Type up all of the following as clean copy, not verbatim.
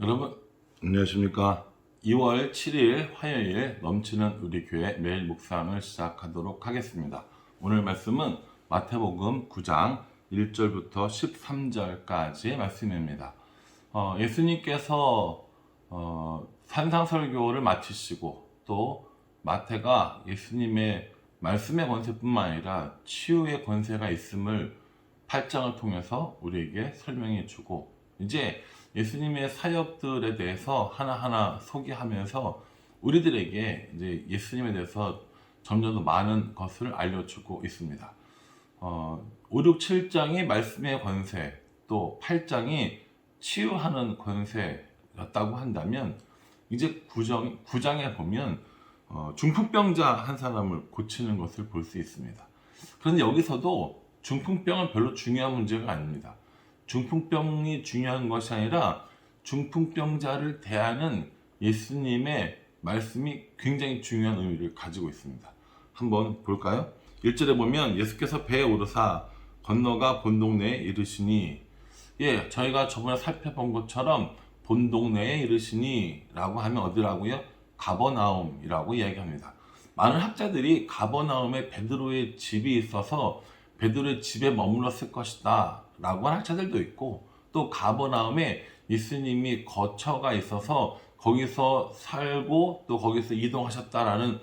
여러분 안녕하십니까. 2월 7일 화요일 넘치는 우리 교회 매일 묵상을 시작하도록 하겠습니다. 오늘 말씀은 마태복음 9장 1절부터 13절까지의 말씀입니다. 예수님께서 산상설교를 마치시고 또 마태가 예수님의 말씀의 권세뿐만 아니라 치유의 권세가 있음을 8장을 통해서 우리에게 설명해 주고, 이제 예수님의 사역들에 대해서 하나하나 소개하면서 우리들에게 이제 예수님에 대해서 점점 더 많은 것을 알려주고 있습니다. 5, 6, 7장이 말씀의 권세, 또 8장이 치유하는 권세였다고 한다면, 이제 9장에 보면 중풍병자 한 사람을 고치는 것을 볼 수 있습니다. 그런데 여기서도 중풍병은 별로 중요한 문제가 아닙니다. 중풍병이 중요한 것이 아니라 중풍병자를 대하는 예수님의 말씀이 굉장히 중요한 의미를 가지고 있습니다. 한번 볼까요? 1절에 보면 예수께서 배에 오르사 건너가 본 동네에 이르시니, 저희가 저번에 살펴본 것처럼 본 동네에 이르시니 라고 하면 어디라고요? 가버나움이라고 이야기합니다. 많은 학자들이 가버나움에 베드로의 집이 있어서 베드로의 집에 머물렀을 것이다 라고 하는 학자들도 있고, 또 가버나움에 예수님이 거처가 있어서 거기서 살고 또 거기서 이동하셨다라는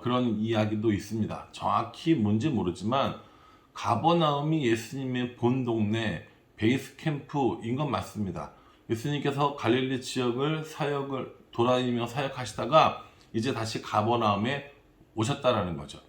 그런 이야기도 있습니다. 정확히 뭔지 모르지만 가버나움이 예수님의 본 동네 베이스 캠프인 건 맞습니다. 예수님께서 갈릴리 지역을 돌아다니며 사역하시다가 이제 다시 가버나움에 오셨다라는 거죠.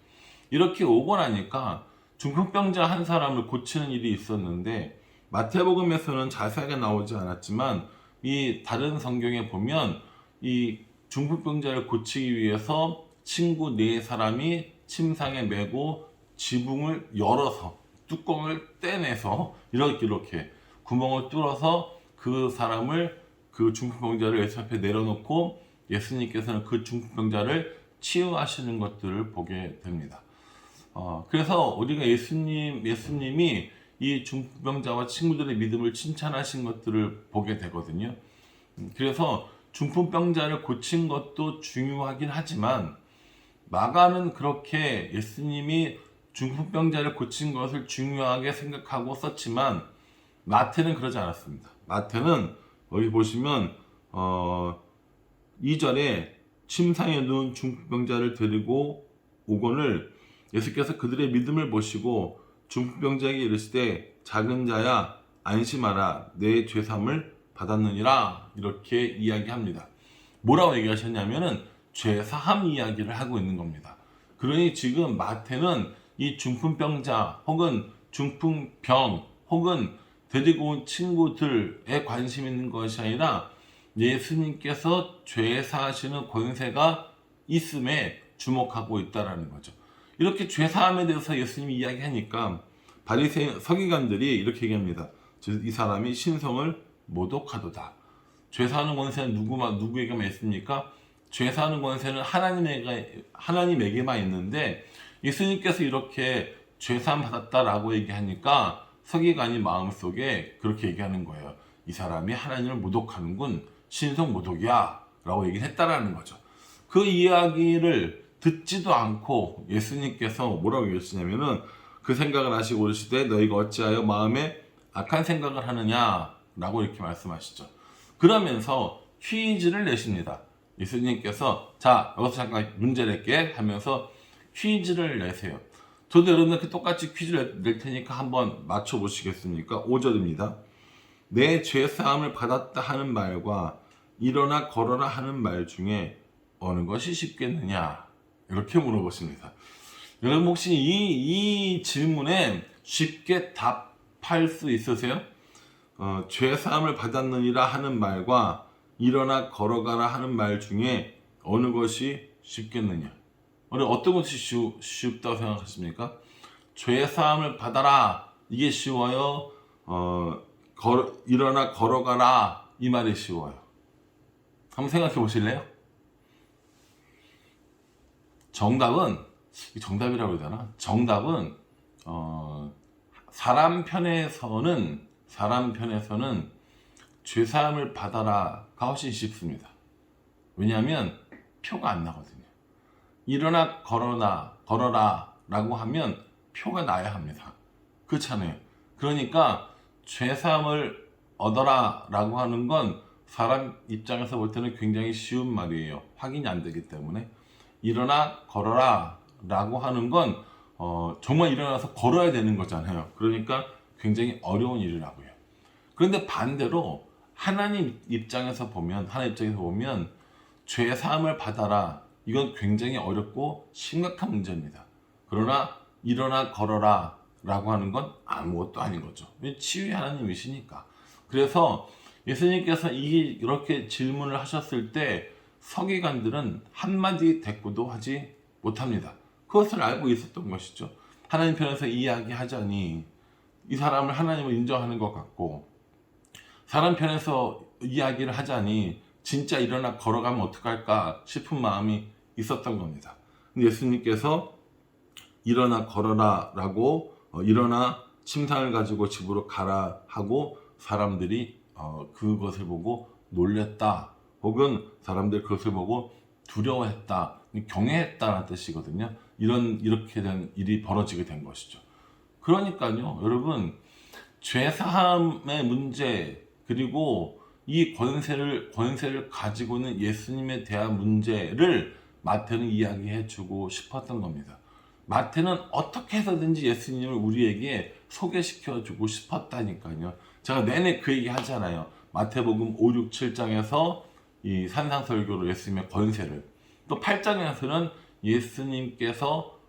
이렇게 오고 나니까 중풍병자 한 사람을 고치는 일이 있었는데, 마태복음에서는 자세하게 나오지 않았지만 이 다른 성경에 보면 이 중풍병자를 고치기 위해서 친구 4사람이 침상에 메고 지붕을 열어서 뚜껑을 떼내서 이렇게 구멍을 뚫어서 그 사람을, 그 중풍병자를 예수 앞에 내려놓고 예수님께서는 그 중풍병자를 치유하시는 것들을 보게 됩니다. 그래서 우리가 예수님이 이 중풍병자와 친구들의 믿음을 칭찬하신 것들을 보게 되거든요. 그래서 중풍병자를 고친 것도 중요하긴 하지만, 마가는 그렇게 예수님이 중풍병자를 고친 것을 중요하게 생각하고 썼지만, 마태는 그러지 않았습니다. 마태는 여기 보시면 2절에 침상에 누운 중풍병자를 데리고 오거늘 예수께서 그들의 믿음을 보시고 중풍병자에게 이르시되 작은 자야 안심하라 내 죄사함을 받았느니라, 이렇게 이야기합니다. 뭐라고 얘기하셨냐면은 죄사함 이야기를 하고 있는 겁니다. 그러니 지금 마태는 이 중풍병자 혹은 중풍병 혹은 데리고 온 친구들에 관심 있는 것이 아니라 예수님께서 죄 사하시는 권세가 있음에 주목하고 있다라는 거죠. 이렇게 죄사함에 대해서 예수님이 이야기하니까 바리새인 서기관들이 이렇게 얘기합니다. 이 사람이 신성을 모독하도다. 죄사하는 권세는 누구에게만 있습니까? 죄사하는 권세는 하나님에게만 있는데, 예수님께서 이렇게 죄사함 받았다라고 얘기하니까 서기관이 마음속에 그렇게 얘기하는 거예요. 이 사람이 하나님을 모독하는군, 신성 모독이야 라고 얘기를 했다라는 거죠. 그 이야기를 듣지도 않고 예수님께서 뭐라고 얘기하시냐면은, 그 생각을 하시고 오르시되 너희가 어찌하여 마음에 악한 생각을 하느냐 라고 이렇게 말씀하시죠. 그러면서 퀴즈를 내십니다. 예수님께서 자, 여기서 잠깐 문제 낼게 하면서 퀴즈를 내세요. 저도 여러분들께 똑같이 퀴즈를 낼 테니까 한번 맞춰보시겠습니까? 5절입니다. 내 죄사함을 받았다 하는 말과 일어나 걸어라 하는 말 중에 어느 것이 쉽겠느냐, 이렇게 물어보십니다. 여러분 혹시 이 질문에 쉽게 답할 수 있으세요? 죄사함을 받았느니라 하는 말과 일어나 걸어가라 하는 말 중에 어느 것이 쉽겠느냐? 어떤 것이 쉽다고 생각하십니까? 죄사함을 받아라, 이게 쉬워요? 일어나 걸어가라, 이 말이 쉬워요? 한번 생각해 보실래요? 정답이라고 해야 되나? 정답은 사람 편에서는 죄사함을 받아라가 훨씬 쉽습니다. 왜냐하면 표가 안 나거든요. 일어나 걸어라 라고 하면 표가 나야 합니다. 그렇잖아요. 그러니까 죄사함을 얻어라 라고 하는 건 사람 입장에서 볼 때는 굉장히 쉬운 말이에요. 확인이 안 되기 때문에. 일어나 걸어라 라고 하는 건 정말 일어나서 걸어야 되는 거잖아요. 그러니까 굉장히 어려운 일이라고요. 그런데 반대로 하나님 입장에서 보면 죄 사함을 받아라, 이건 굉장히 어렵고 심각한 문제입니다. 그러나 일어나 걸어라 라고 하는 건 아무것도 아닌 거죠. 치유의 하나님이시니까. 그래서 예수님께서 이렇게 질문을 하셨을 때 서기관들은 한마디 대꾸도 하지 못합니다. 그것을 알고 있었던 것이죠. 하나님 편에서 이야기하자니 이 사람을 하나님을 인정하는 것 같고, 사람 편에서 이야기를 하자니 진짜 일어나 걸어가면 어떡할까 싶은 마음이 있었던 겁니다. 근데 예수님께서 일어나 걸어라 라고 일어나 침상을 가지고 집으로 가라 하고 사람들이 그것을 보고 놀랬다, 혹은 사람들이 그것을 보고 두려워했다, 경외했다는 뜻이거든요. 이렇게 된 일이 벌어지게 된 것이죠. 그러니까요, 여러분, 죄사함의 문제, 그리고 이 권세를 가지고 있는 예수님에 대한 문제를 마태는 이야기해 주고 싶었던 겁니다. 마태는 어떻게 해서든지 예수님을 우리에게 소개시켜 주고 싶었다니까요. 제가 내내 그 얘기 하잖아요. 마태복음 5, 6, 7장에서 이 산상설교로 예수님의 권세를, 또 8장에서는 예수님께서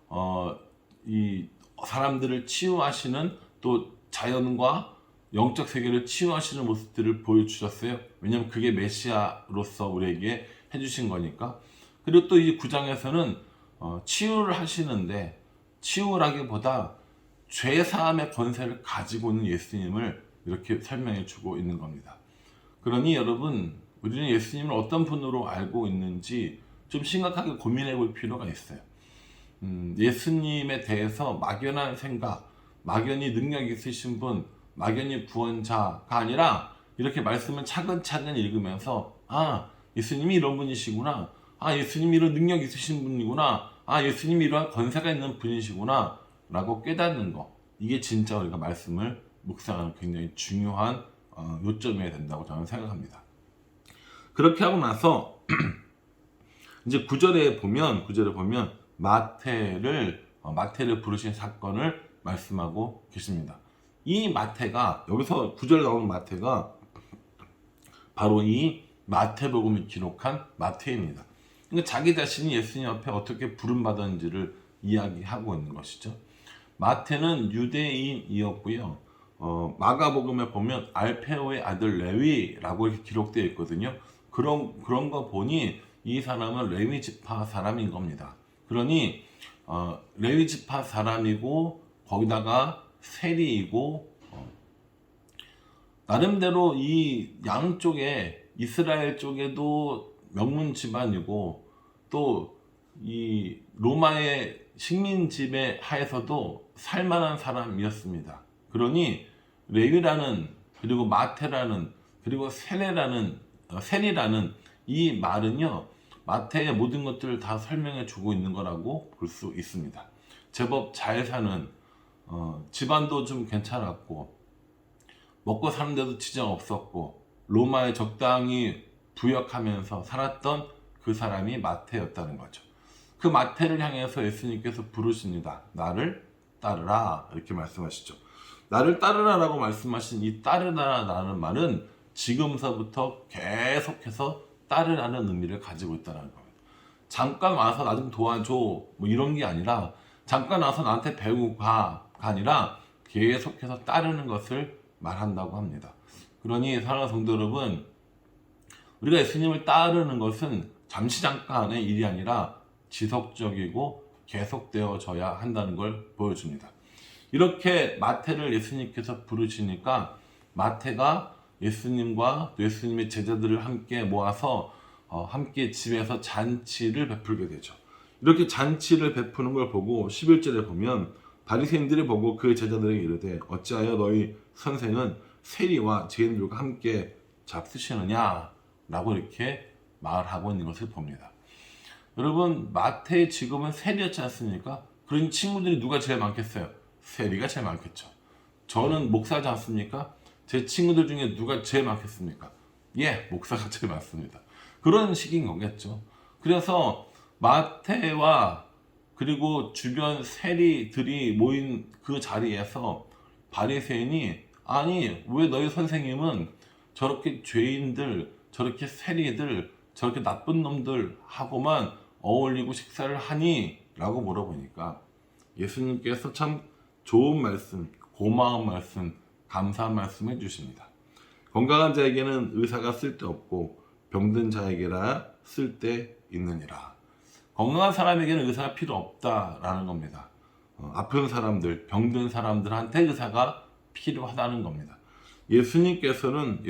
이 사람들을 치유하시는, 또 자연과 영적 세계를 치유하시는 모습들을 보여주셨어요. 왜냐하면 그게 메시아로서 우리에게 해주신 거니까. 그리고 또 이 9장에서는 치유를 하시는데, 치유라기보다 죄사함의 권세를 가지고 있는 예수님을 이렇게 설명해 주고 있는 겁니다. 그러니 여러분, 우리는 예수님을 어떤 분으로 알고 있는지 좀 심각하게 고민해 볼 필요가 있어요. 예수님에 대해서 막연한 생각, 막연히 능력 있으신 분, 막연히 구원자가 아니라 이렇게 말씀을 차근차근 읽으면서, 아, 예수님이 이런 분이시구나, 아, 예수님이 이런 능력 있으신 분이구나, 아, 예수님이 이러한 권세가 있는 분이시구나 라고 깨닫는 거, 이게 진짜 우리가 말씀을 묵상하는 굉장히 중요한 요점이 된다고 저는 생각합니다. 그렇게 하고 나서 이제 9절에 보면 마태를 부르신 사건을 말씀하고 계십니다. 이 마태가, 여기서 9절에 나오는 마태가 바로 이 마태복음을 기록한 마태입니다. 그러니까 자기 자신이 예수님 앞에 어떻게 부름받았는지를 이야기하고 있는 것이죠. 마태는 유대인이었고요. 마가복음에 보면 알페오의 아들 레위라고 이렇게 기록되어 있거든요. 그런 거 보니 이 사람은 레위 지파 사람인 겁니다. 그러니 레위 지파 사람이고, 거기다가 세리이고, 나름대로 이 양쪽에, 이스라엘 쪽에도 명문 집안이고, 또 이 로마의 식민 지배 하에서도 살만한 사람이었습니다. 그러니 레위라는, 그리고 마태라는, 그리고 세리라는 이 말은요, 마태의 모든 것들을 다 설명해 주고 있는 거라고 볼 수 있습니다. 제법 잘 사는, 집안도 좀 괜찮았고, 먹고 사는 데도 지장 없었고, 로마에 적당히 부역하면서 살았던 그 사람이 마태였다는 거죠. 그 마태를 향해서 예수님께서 부르십니다. 나를 따르라, 이렇게 말씀하시죠. 나를 따르라라고 말씀하신 이 따르라라는 말은 지금서부터 계속해서 따르라는 의미를 가지고 있다는 겁니다. 잠깐 와서 나 좀 도와줘, 뭐 이런 게 아니라, 잠깐 와서 나한테 배우고 가가 아니라 계속해서 따르는 것을 말한다고 합니다. 그러니 사랑하는 성도 여러분, 우리가 예수님을 따르는 것은 잠시 잠깐의 일이 아니라 지속적이고 계속되어져야 한다는 걸 보여줍니다. 이렇게 마태를 예수님께서 부르시니까 마태가 예수님과 예수님의 제자들을 함께 모아서 함께 집에서 잔치를 베풀게 되죠. 이렇게 잔치를 베푸는 걸 보고 11절에 보면 바리새인들이 보고 그 제자들에게 이르되 어찌하여 너희 선생은 세리와 죄인들과 함께 잡수시느냐 라고 이렇게 말하고 있는 것을 봅니다. 여러분, 마태의 직업은 세리였지 않습니까? 그런 친구들이 누가 제일 많겠어요? 세리가 제일 많겠죠. 저는 목사지 않습니까? 제 친구들 중에 누가 제일 많겠습니까? 예, 목사가 제일 많습니다. 그런 식인 거겠죠. 그래서 마태와 그리고 주변 세리들이 모인 그 자리에서 바리새인이, 아니 왜 너희 선생님은 저렇게 죄인들, 저렇게 세리들, 저렇게 나쁜 놈들 하고만 어울리고 식사를 하니? 라고 물어보니까 예수님께서 참 좋은 말씀, 고마운 말씀, 감사한 말씀 해주십니다. 건강한 자에게는 의사가 쓸데없고 병든 자에게라 쓸데있느니라. 건강한 사람에게는 의사가 필요 없다라는 겁니다. 아픈 사람들, 병든 사람들한테 의사가 필요하다는 겁니다. 예수님께서는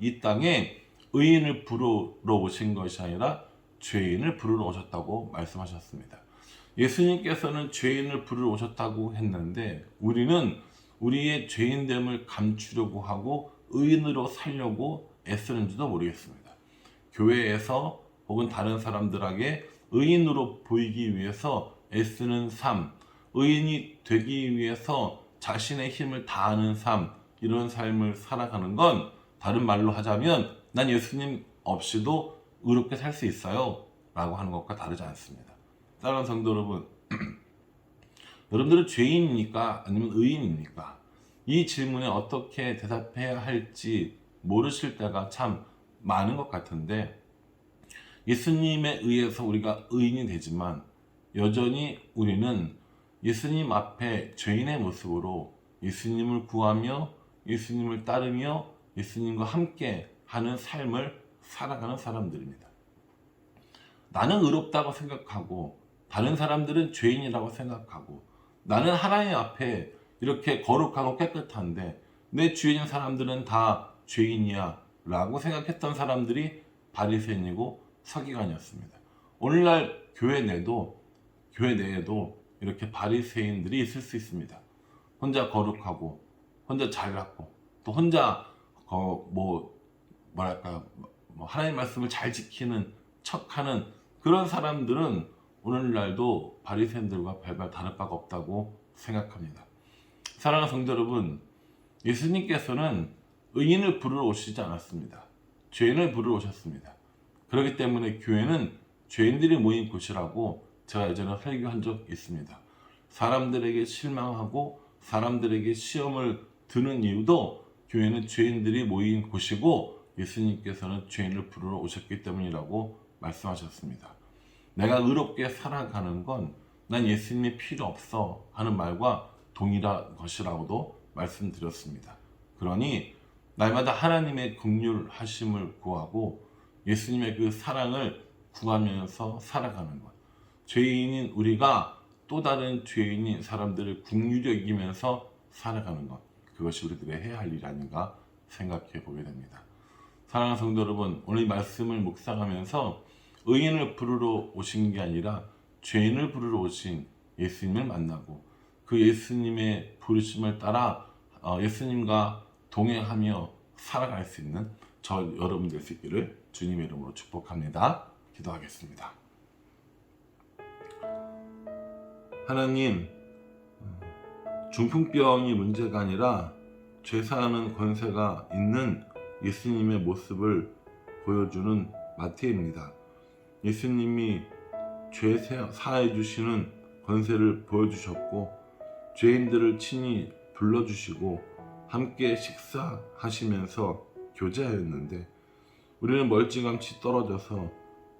이 땅에 의인을 부르러 오신 것이 아니라 죄인을 부르러 오셨다고 말씀하셨습니다. 예수님께서는 죄인을 부르러 오셨다고 했는데 우리는 우리의 죄인됨을 감추려고 하고 의인으로 살려고 애쓰는지도 모르겠습니다. 교회에서 혹은 다른 사람들에게 의인으로 보이기 위해서 애쓰는 삶, 의인이 되기 위해서 자신의 힘을 다하는 삶, 이런 삶을 살아가는 건 다른 말로 하자면 난 예수님 없이도 의롭게 살 수 있어요 라고 하는 것과 다르지 않습니다. 사랑하는 성도 여러분, 여러분들은 죄인입니까? 아니면 의인입니까? 이 질문에 어떻게 대답해야 할지 모르실 때가 참 많은 것 같은데, 예수님에 의해서 우리가 의인이 되지만 여전히 우리는 예수님 앞에 죄인의 모습으로 예수님을 구하며 예수님을 따르며 예수님과 함께 하는 삶을 살아가는 사람들입니다. 나는 의롭다고 생각하고 다른 사람들은 죄인이라고 생각하고 나는 하나님 앞에 이렇게 거룩하고 깨끗한데 내 주위에 있는 사람들은 다 죄인이야 라고 생각했던 사람들이 바리새인이고 서기관이었습니다. 오늘날 교회 내에도 이렇게 바리새인들이 있을 수 있습니다. 혼자 거룩하고 혼자 잘났고 또 혼자 하나님 말씀을 잘 지키는 척하는 그런 사람들은 오늘날도 바리새인들과 별반 다를 바가 없다고 생각합니다. 사랑하는 성도 여러분, 예수님께서는 의인을 부르러 오시지 않았습니다. 죄인을 부르러 오셨습니다. 그렇기 때문에 교회는 죄인들이 모인 곳이라고 제가 예전에 설교한 적 있습니다. 사람들에게 실망하고 사람들에게 시험을 드는 이유도 교회는 죄인들이 모인 곳이고 예수님께서는 죄인을 부르러 오셨기 때문이라고 말씀하셨습니다. 내가 의롭게 살아가는 건 난 예수님이 필요 없어 하는 말과 동일한 것이라고도 말씀드렸습니다. 그러니 날마다 하나님의 긍휼하심을 구하고 예수님의 그 사랑을 구하면서 살아가는 것, 죄인인 우리가 또 다른 죄인인 사람들을 긍휼히 여기면서 살아가는 것, 그것이 우리들의 해야 할 일이 아닌가 생각해 보게 됩니다. 사랑하는 성도 여러분, 오늘 이 말씀을 묵상하면서 의인을 부르러 오신 게 아니라 죄인을 부르러 오신 예수님을 만나고 그 예수님의 부르심을 따라 예수님과 동행하며 살아갈 수 있는 저 여러분 될 수 있기를 주님의 이름으로 축복합니다. 기도하겠습니다. 하나님, 중풍병이 문제가 아니라 죄사하는 권세가 있는 예수님의 모습을 보여주는 마태입니다. 예수님이 죄 사해 주시는 권세를 보여주셨고 죄인들을 친히 불러주시고 함께 식사하시면서 교제하였는데 우리는 멀찌감치 떨어져서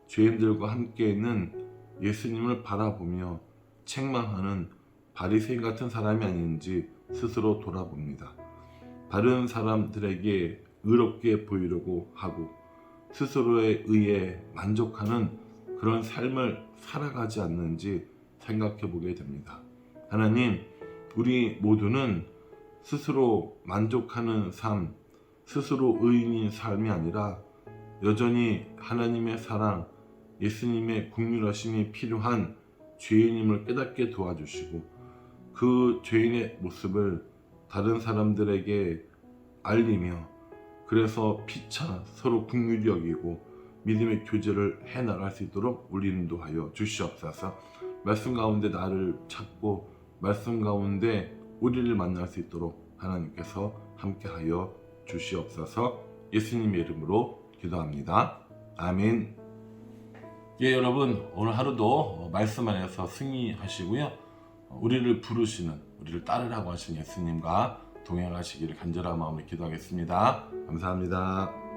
죄인들과 함께 있는 예수님을 바라보며 책망하는 바리새인 같은 사람이 아닌지 스스로 돌아봅니다. 다른 사람들에게 의롭게 보이려고 하고 스스로의 의에 만족하는 그런 삶을 살아가지 않는지 생각해 보게 됩니다. 하나님, 우리 모두는 스스로 만족하는 삶, 스스로 의인인 삶이 아니라 여전히 하나님의 사랑, 예수님의 긍휼하심이 필요한 죄인임을 깨닫게 도와주시고 그 죄인의 모습을 다른 사람들에게 알리며 그래서 피차 서로 긍휼히 여기고 믿음의 교제를 해나갈 수 있도록 우리 인도하여 주시옵소서. 말씀 가운데 나를 찾고 말씀 가운데 우리를 만날 수 있도록 하나님께서 함께하여 주시옵소서. 예수님의 이름으로 기도합니다. 아멘. 예, 여러분 오늘 하루도 말씀 안에서 승리하시고요. 우리를 부르시는, 우리를 따르라고 하신 예수님과 동행하시기를 간절한 마음으로 기도하겠습니다. 감사합니다.